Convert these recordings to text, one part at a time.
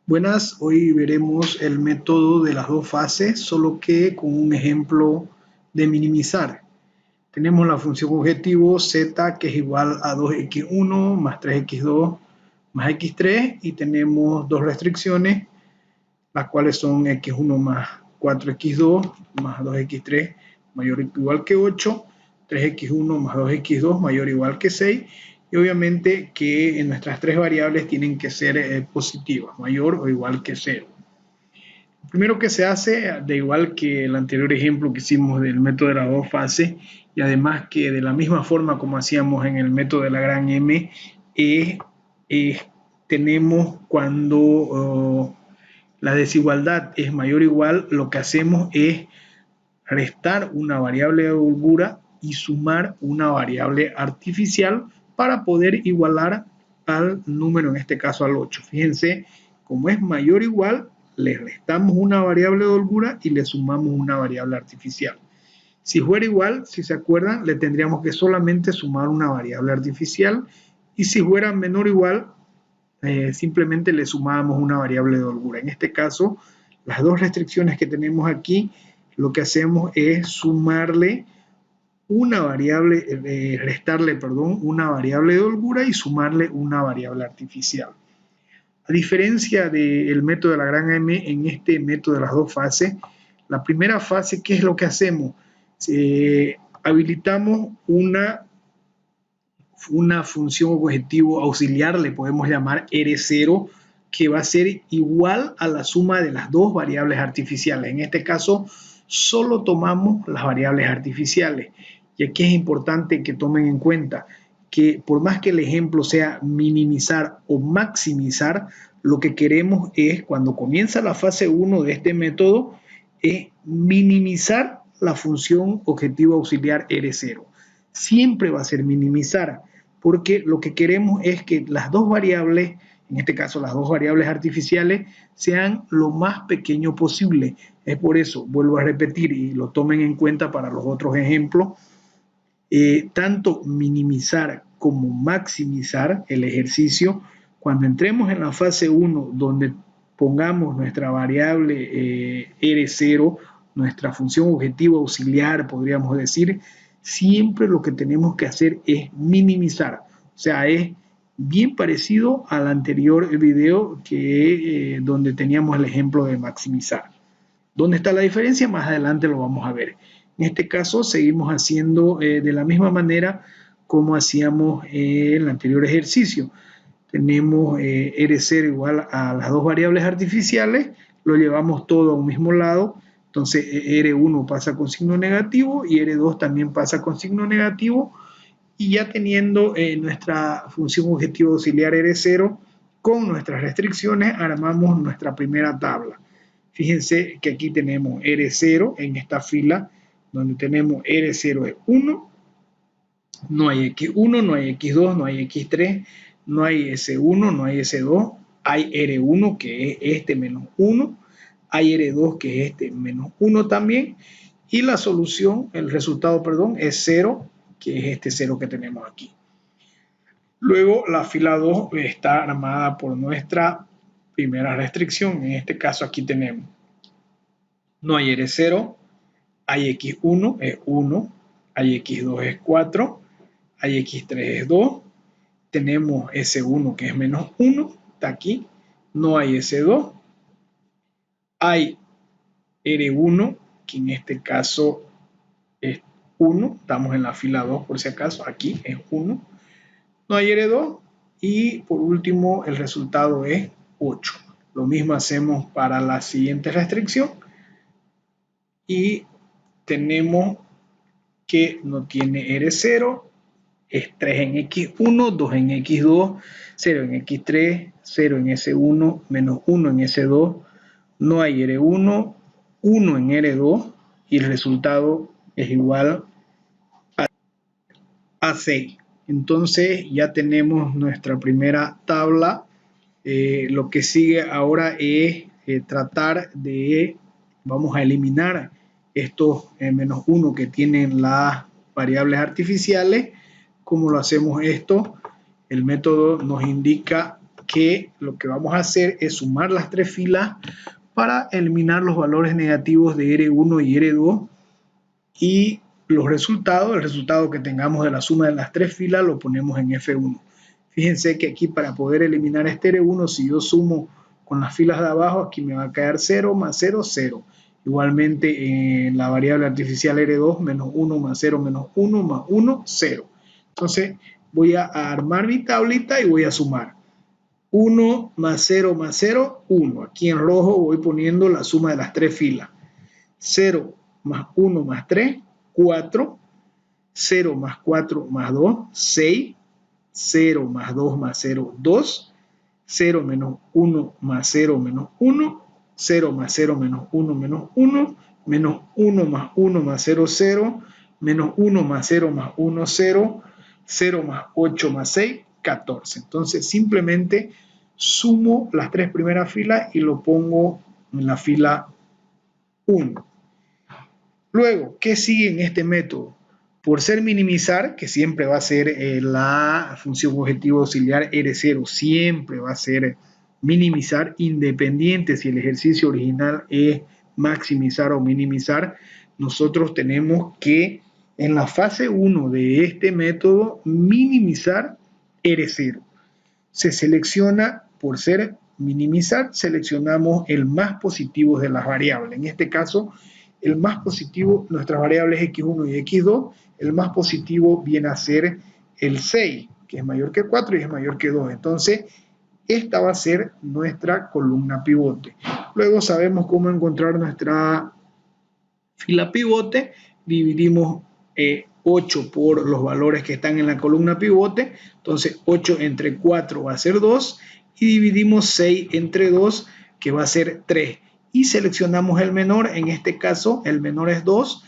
Buenas, hoy veremos el método de las dos fases, solo que con un ejemplo de minimizar. Tenemos la función objetivo z, que es igual a 2x1 más 3x2 más x3, y tenemos dos restricciones, las cuales son x1 más 4x2 más 2x3 mayor o igual que 8, 3x1 más 2x2 mayor o igual que 6, y obviamente que en nuestras tres variables tienen que ser positivas, mayor o igual que 0. Lo primero que se hace, de igual que el anterior ejemplo que hicimos del método de las dos fases, y además que de la misma forma como hacíamos en el método de la gran M, tenemos cuando la desigualdad es mayor o igual, lo que hacemos es restar una variable de holgura y sumar una variable artificial para poder igualar al número, en este caso al 8. Fíjense, como es mayor o igual, le restamos una variable de holgura y le sumamos una variable artificial. Si fuera igual, si se acuerdan, le tendríamos que solamente sumar una variable artificial, y si fuera menor o igual, simplemente le sumábamos una variable de holgura. En este caso, las dos restricciones que tenemos aquí, lo que hacemos es sumarle una variable, restarle, perdón, una variable de holgura y sumarle una variable artificial. A diferencia del método de la gran M, en este método de las dos fases, la primera fase, ¿qué es lo que hacemos? Habilitamos una función objetivo auxiliar, le podemos llamar R0, que va a ser igual a la suma de las dos variables artificiales. En este caso, solo tomamos las variables artificiales. Y aquí es importante que tomen en cuenta que por más que el ejemplo sea minimizar o maximizar, lo que queremos es, cuando comienza la fase 1 de este método, es minimizar la función objetivo auxiliar R0. Siempre va a ser minimizar, porque lo que queremos es que las dos variables, en este caso las dos variables artificiales, sean lo más pequeño posible. Es por eso, vuelvo a repetir y lo tomen en cuenta para los otros ejemplos, tanto minimizar como maximizar el ejercicio. Cuando entremos en la fase 1, donde pongamos nuestra variable R0, nuestra función objetivo auxiliar, podríamos decir, siempre lo que tenemos que hacer es minimizar. O sea, es bien parecido al anterior video donde teníamos el ejemplo de maximizar. ¿Dónde está la diferencia? Más adelante lo vamos a ver. En este caso seguimos haciendo de la misma manera como hacíamos en el anterior ejercicio. Tenemos R0 igual a las dos variables artificiales, lo llevamos todo a un mismo lado, entonces R1 pasa con signo negativo y R2 también pasa con signo negativo, y ya teniendo nuestra función objetivo auxiliar R0 con nuestras restricciones, armamos nuestra primera tabla. Fíjense que aquí tenemos R0 en esta fila, donde tenemos R0 es 1, no hay X1, no hay X2, no hay X3, no hay S1, no hay S2, hay R1 que es este menos 1, hay R2 que es este menos 1 también, y la solución, el resultado, perdón, es 0, que es este 0 que tenemos aquí. Luego la fila 2 está armada por nuestra primera restricción, en este caso aquí tenemos, no hay R0, hay X1 es 1, hay X2 es 4, hay X3 es 2, tenemos S1 que es menos 1, está aquí, no hay S2, hay R1 que en este caso es 1, estamos en la fila 2 por si acaso, aquí es 1, no hay R2, y por último el resultado es 8. Lo mismo hacemos para la siguiente restricción y tenemos que no tiene R0, es 3 en X1, 2 en X2, 0 en X3, 0 en S1, menos 1 en S2, no hay R1, 1 en R2, y el resultado es igual a 6. Entonces ya tenemos nuestra primera tabla. Lo que sigue ahora es tratar de, vamos a eliminar estos menos 1 que tienen las variables artificiales. ¿Cómo lo hacemos esto? El método nos indica que lo que vamos a hacer es sumar las tres filas para eliminar los valores negativos de R1 y R2 y el resultado que tengamos de la suma de las tres filas lo ponemos en F1. Fíjense que aquí para poder eliminar este R1, si yo sumo con las filas de abajo, aquí me va a quedar 0 más 0, 0. Igualmente en la variable artificial R2, menos 1 más 0 menos 1 más 1, 0. Entonces voy a armar mi tablita y voy a sumar. 1 más 0 más 0, 1. Aquí en rojo voy poniendo la suma de las tres filas. 0 más 1 más 3, 4. 0 más 4 más 2, 6. 0 más 2 más 0, 2. 0 menos 1 más 0 menos 1. 0 más 0 menos 1 menos 1. Menos 1 más 1 más 0, 0. Menos 1 más 0 más 1, 0. 0 más 8 más 6, 14. Entonces simplemente sumo las tres primeras filas y lo pongo en la fila 1. Luego, ¿qué sigue en este método? Por ser minimizar, que siempre va a ser la función objetivo auxiliar R0, siempre va a ser minimizar, independiente si el ejercicio original es maximizar o minimizar, nosotros tenemos que en la fase 1 de este método minimizar R0. Se selecciona, por ser minimizar, seleccionamos el más positivo de las variables. En este caso, el más positivo, nuestras variables x1 y x2, el más positivo viene a ser el 6, que es mayor que 4 y es mayor que 2. Entonces, esta va a ser nuestra columna pivote. Luego sabemos cómo encontrar nuestra fila pivote. Dividimos 8 por los valores que están en la columna pivote. Entonces, 8 entre 4 va a ser 2. Y dividimos 6 entre 2, que va a ser 3. Y seleccionamos el menor, en este caso el menor es 2,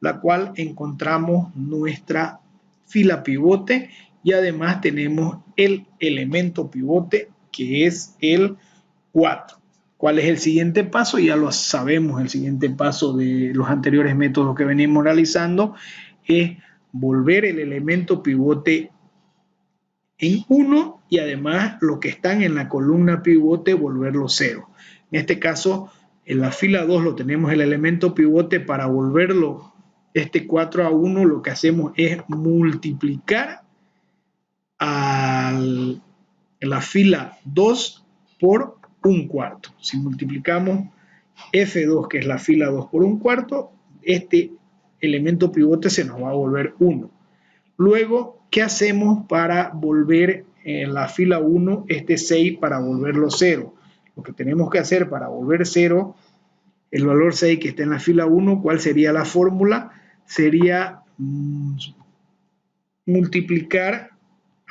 la cual encontramos nuestra fila pivote y además tenemos el elemento pivote que es el 4. ¿Cuál es el siguiente paso? Ya lo sabemos, el siguiente paso de los anteriores métodos que venimos realizando es volver el elemento pivote en 1 y además lo que están en la columna pivote volverlo 0. En este caso, en la fila 2 lo tenemos el elemento pivote. Para volverlo este 4 a 1, lo que hacemos es multiplicar en la fila 2 por un cuarto. Si multiplicamos F2, que es la fila 2 por un cuarto, este elemento pivote se nos va a volver 1. Luego, ¿qué hacemos para volver en la fila 1 este 6 para volverlo 0? Lo que tenemos que hacer para volver 0, el valor 6 que está en la fila 1, ¿cuál sería la fórmula? Sería multiplicar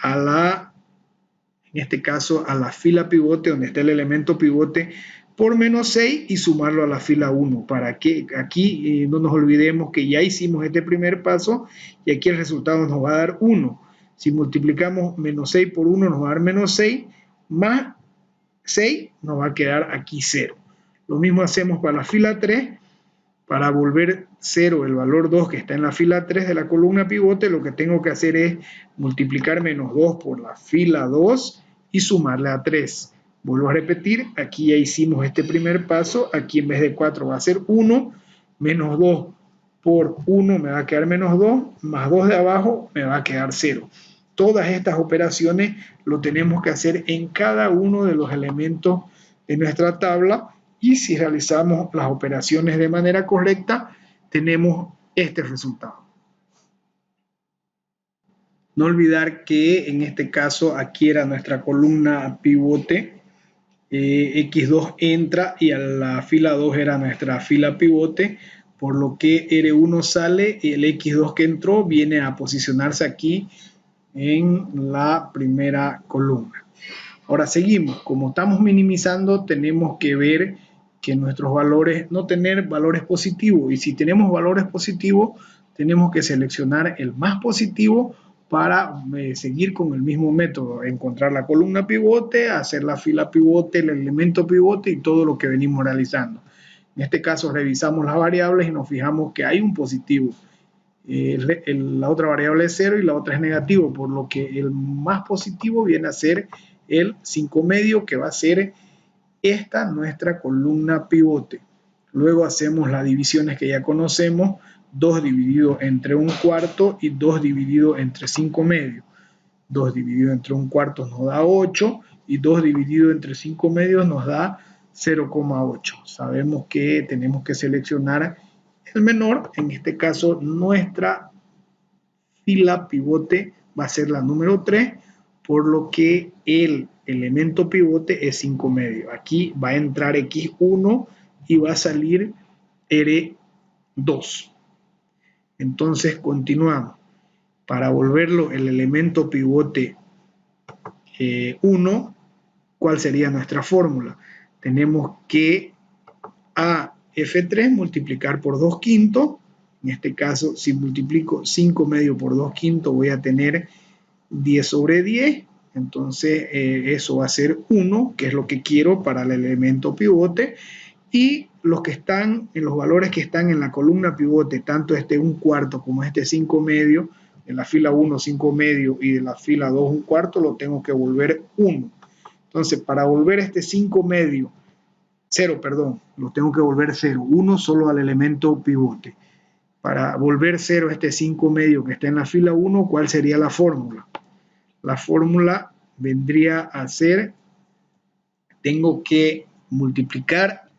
en este caso, a la fila pivote, donde está el elemento pivote, por menos 6 y sumarlo a la fila 1, para que aquí no nos olvidemos que ya hicimos este primer paso y aquí el resultado nos va a dar 1. Si multiplicamos menos 6 por 1 nos va a dar menos 6, más 6 nos va a quedar aquí 0. Lo mismo hacemos para la fila 3, para volver 0 el valor 2 que está en la fila 3 de la columna pivote, lo que tengo que hacer es multiplicar menos 2 por la fila 2 y sumarle a 3. Vuelvo a repetir, aquí ya hicimos este primer paso, aquí en vez de 4 va a ser 1, menos 2 por 1 me va a quedar menos 2, más 2 de abajo me va a quedar 0. Todas estas operaciones lo tenemos que hacer en cada uno de los elementos de nuestra tabla y si realizamos las operaciones de manera correcta, tenemos este resultado. No olvidar que en este caso aquí era nuestra columna pivote, X2 entra y a la fila 2 era nuestra fila pivote, por lo que R1 sale y el X2 que entró viene a posicionarse aquí en la primera columna. Ahora seguimos, como estamos minimizando tenemos que ver que nuestros valores, no tener valores positivos, y si tenemos valores positivos tenemos que seleccionar el más positivo para seguir con el mismo método, encontrar la columna pivote, hacer la fila pivote, el elemento pivote y todo lo que venimos realizando. En este caso revisamos las variables y nos fijamos que hay un positivo. La otra variable es 0 y la otra es negativo, por lo que el más positivo viene a ser el 5 medio, que va a ser esta nuestra columna pivote. Luego hacemos las divisiones que ya conocemos, 2 dividido entre 1/4 y 2 dividido entre 5 medios. 2 dividido entre 1/4 nos da 8 y 2 dividido entre 5 medios nos da 0,8. Sabemos que tenemos que seleccionar el menor. En este caso, nuestra fila pivote va a ser la número 3, por lo que el elemento pivote es 5 medios. Aquí va a entrar X1 y va a salir R2. Entonces continuamos. Para volverlo el elemento pivote 1, ¿cuál sería nuestra fórmula? Tenemos que a F3 multiplicar por 2 quintos. En este caso, si multiplico 5 medios por 2 quintos, voy a tener 10 sobre 10. Entonces, eso va a ser 1, que es lo que quiero para el elemento pivote. Y los que están en los valores que están en la columna pivote, tanto este 1/4 como este 5 medio, de la fila 1 5 medio y de la fila 2 1/4, lo tengo que volver 1. Entonces, para volver este 5 medio, 0, perdón, lo tengo que volver 0, 1 solo al elemento pivote. Para volver 0 este 5 medio que está en la fila 1, ¿cuál sería la fórmula? La fórmula vendría a ser, tengo que multiplicar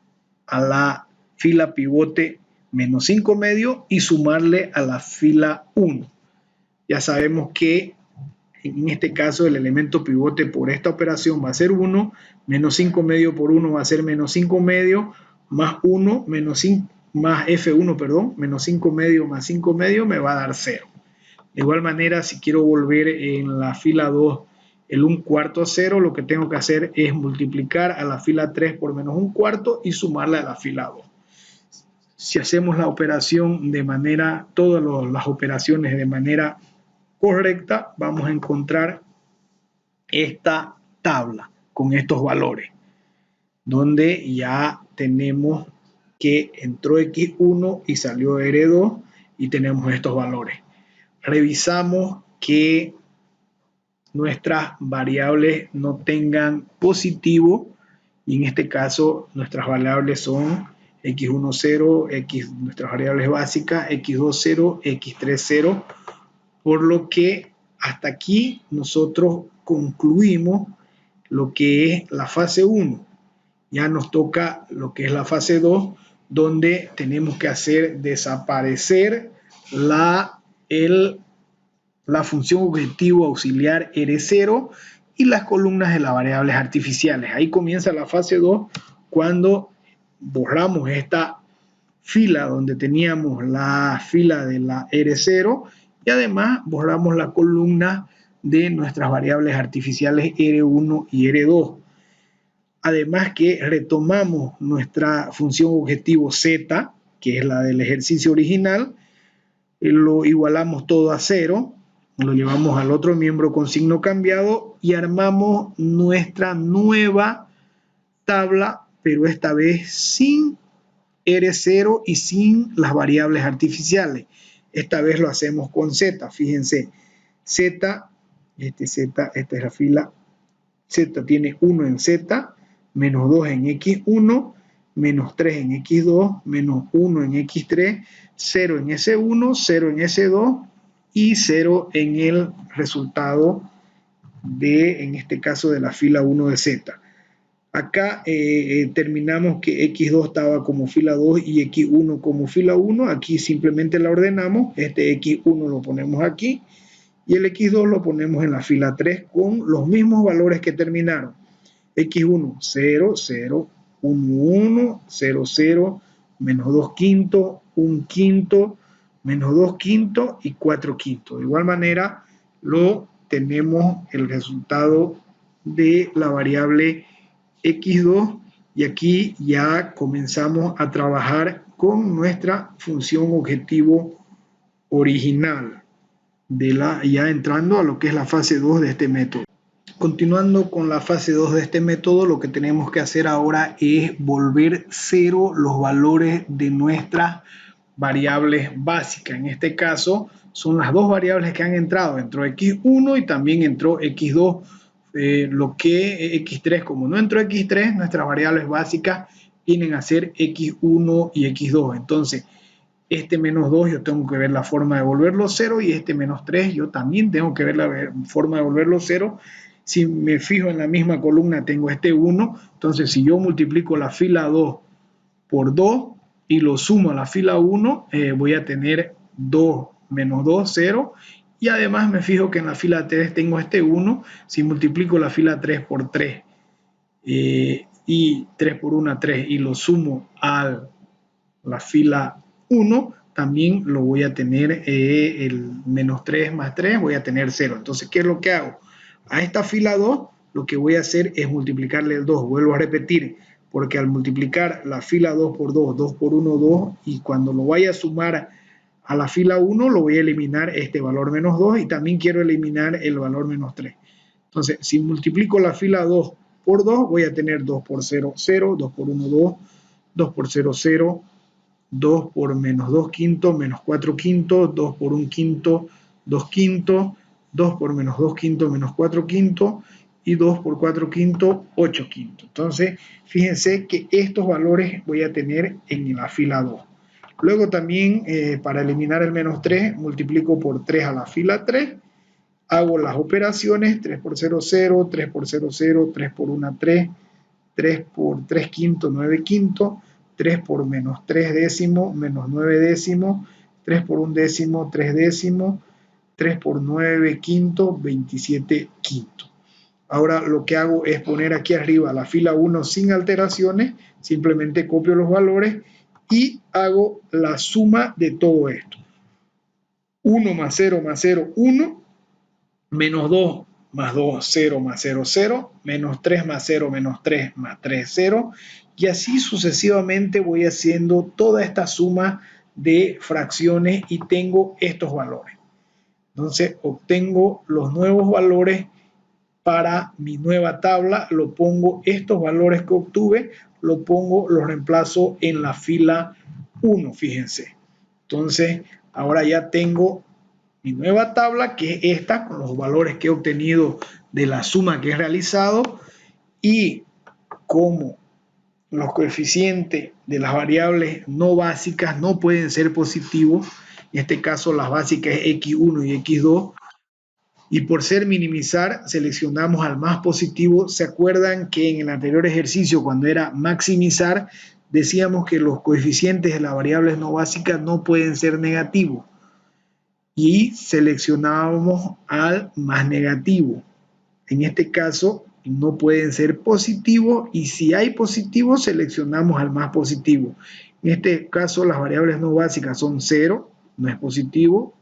a la fila pivote menos 5 medio y sumarle a la fila 1. Ya sabemos que en este caso el elemento pivote por esta operación va a ser 1, menos 5 medio por 1 va a ser menos 5 medio, más 1, más F1, perdón, menos 5 medio más 5 medio me va a dar 0. De igual manera, si quiero volver en la fila 2 el 1/4 0, lo que tengo que hacer es multiplicar a la fila 3 por menos 1/4 y sumarle a la fila 2. Si hacemos la operación de manera, todas las operaciones de manera correcta, vamos a encontrar esta tabla con estos valores, donde ya tenemos que entró X1 y salió R2 y tenemos estos valores. Revisamos que nuestras variables no tengan positivo, y en este caso nuestras variables son X1 0, nuestras variables básicas, X2 0, X3 0, por lo que hasta aquí nosotros concluimos lo que es la fase 1. Ya nos toca lo que es la fase 2, donde tenemos que hacer desaparecer la función objetivo auxiliar R0 y las columnas de las variables artificiales. Ahí comienza la fase 2, cuando borramos esta fila donde teníamos la fila de la R0 y además borramos la columna de nuestras variables artificiales R1 y R2. Además que retomamos nuestra función objetivo Z, que es la del ejercicio original, lo igualamos todo a 0, lo llevamos al otro miembro con signo cambiado y armamos nuestra nueva tabla, pero esta vez sin R0 y sin las variables artificiales. Esta vez lo hacemos con Z, fíjense, Z, esta es la fila, Z tiene 1 en Z, menos 2 en X1, menos 3 en X2, menos 1 en X3, 0 en S1, 0 en S2 y 0 en el resultado de, en este caso, de la fila 1 de Z. Acá terminamos que X2 estaba como fila 2 y X1 como fila 1. Aquí simplemente la ordenamos. Este X1 lo ponemos aquí y el X2 lo ponemos en la fila 3 con los mismos valores que terminaron. X1, 0, 0, 1, 1, 0, 0, menos 2 quintos, 1 quinto, menos 2 quintos y 4 quintos. De igual manera, lo tenemos el resultado de la variable X2 y aquí ya comenzamos a trabajar con nuestra función objetivo original, ya entrando a lo que es la fase 2 de este método. Continuando con la fase 2 de este método, lo que tenemos que hacer ahora es volver 0 los valores de nuestras variables básicas. En este caso son las dos variables que han entrado. Entró X1 y también entró X2. lo que x3, como no entró x3, nuestras variables básicas vienen a ser x1 y x2. Entonces, este menos 2 yo tengo que ver la forma de volverlo 0 y este menos 3 yo también tengo que ver la forma de volverlo 0. Si me fijo en la misma columna tengo este 1, entonces si yo multiplico la fila 2 por 2 y lo sumo a la fila 1, voy a tener 2 menos 2, 0. Y además me fijo que en la fila 3 tengo este 1. Si multiplico la fila 3 por 3 y 3 por 1, 3 y lo sumo a la fila 1, también lo voy a tener el menos 3 más 3, voy a tener 0. Entonces, ¿qué es lo que hago? A esta fila 2, lo que voy a hacer es multiplicarle el 2. Vuelvo a repetir, porque al multiplicar la fila 2 por 2, 2 por 1, 2, y cuando lo vaya a sumar a la fila 1, lo voy a eliminar este valor menos 2 y también quiero eliminar el valor menos 3. Entonces, si multiplico la fila 2 por 2, voy a tener 2 por 0, 0, 2 por 1, 2, 2 por 0, 0, 2 por menos 2 quintos, menos 4 quintos, 2 por 1 quinto, 2 quintos, 2 por menos 2 quintos, menos 4 quintos, y 2 por 4 quintos, 8 quintos. Entonces, fíjense que estos valores voy a tener en la fila 2. Luego también, para eliminar el menos 3, multiplico por 3 a la fila 3, hago las operaciones, 3 por 0, 0, 3 por 0, 0, 3 por 1, 3, 3 por 3 quintos, 9 quintos, 3 por menos 3 décimos, menos 9 décimos, 3 por 1 décimo, 3 décimos, 3 por 9 quintos, 27 quintos. Ahora lo que hago es poner aquí arriba la fila 1 sin alteraciones, simplemente copio los valores y hago la suma de todo esto. 1 más 0 más 0, 1, menos 2 más 2, 0 más 0, 0, menos 3 más 0, menos 3 más 3, 0, y así sucesivamente voy haciendo toda esta suma de fracciones y tengo estos valores. Entonces obtengo los nuevos valores para mi nueva tabla, lo pongo, estos valores que obtuve, lo pongo, los reemplazo en la fila 1, fíjense. Entonces ahora ya tengo mi nueva tabla, que es esta, con los valores que he obtenido de la suma que he realizado, y como los coeficientes de las variables no básicas no pueden ser positivos, en este caso las básicas es x1 y x2, y por ser minimizar seleccionamos al más positivo. ¿Se acuerdan que en el anterior ejercicio, cuando era maximizar, decíamos que los coeficientes de las variables no básicas no pueden ser negativos? Y seleccionábamos al más negativo. En este caso no pueden ser positivos, y si hay positivos seleccionamos al más positivo. En este caso las variables no básicas son 0, no es positivo,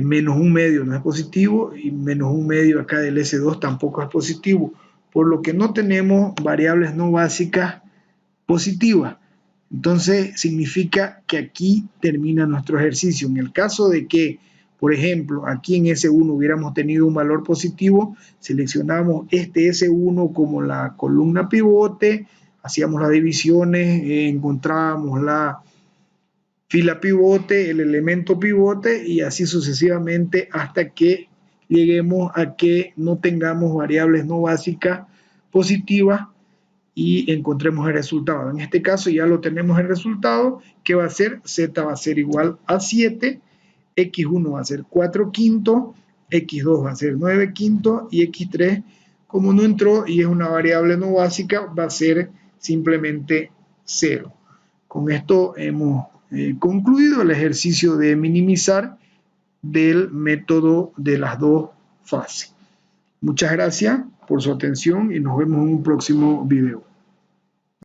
menos un medio no es positivo, y menos un medio acá del S2 tampoco es positivo, por lo que no tenemos variables no básicas positivas. Entonces significa que aquí termina nuestro ejercicio. En el caso de que, por ejemplo, aquí en S1 hubiéramos tenido un valor positivo, seleccionamos este S1 como la columna pivote, hacíamos las divisiones, encontrábamos la fila pivote, el elemento pivote, y así sucesivamente hasta que lleguemos a que no tengamos variables no básicas positivas y encontremos el resultado. En este caso ya lo tenemos el resultado, que va a ser, z va a ser igual a 7, x1 va a ser 4 quintos, x2 va a ser 9 quintos, y x3, como no entró y es una variable no básica, va a ser simplemente 0. Con esto hemos concluido el ejercicio de minimizar del método de las dos fases. Muchas gracias por su atención y nos vemos en un próximo video.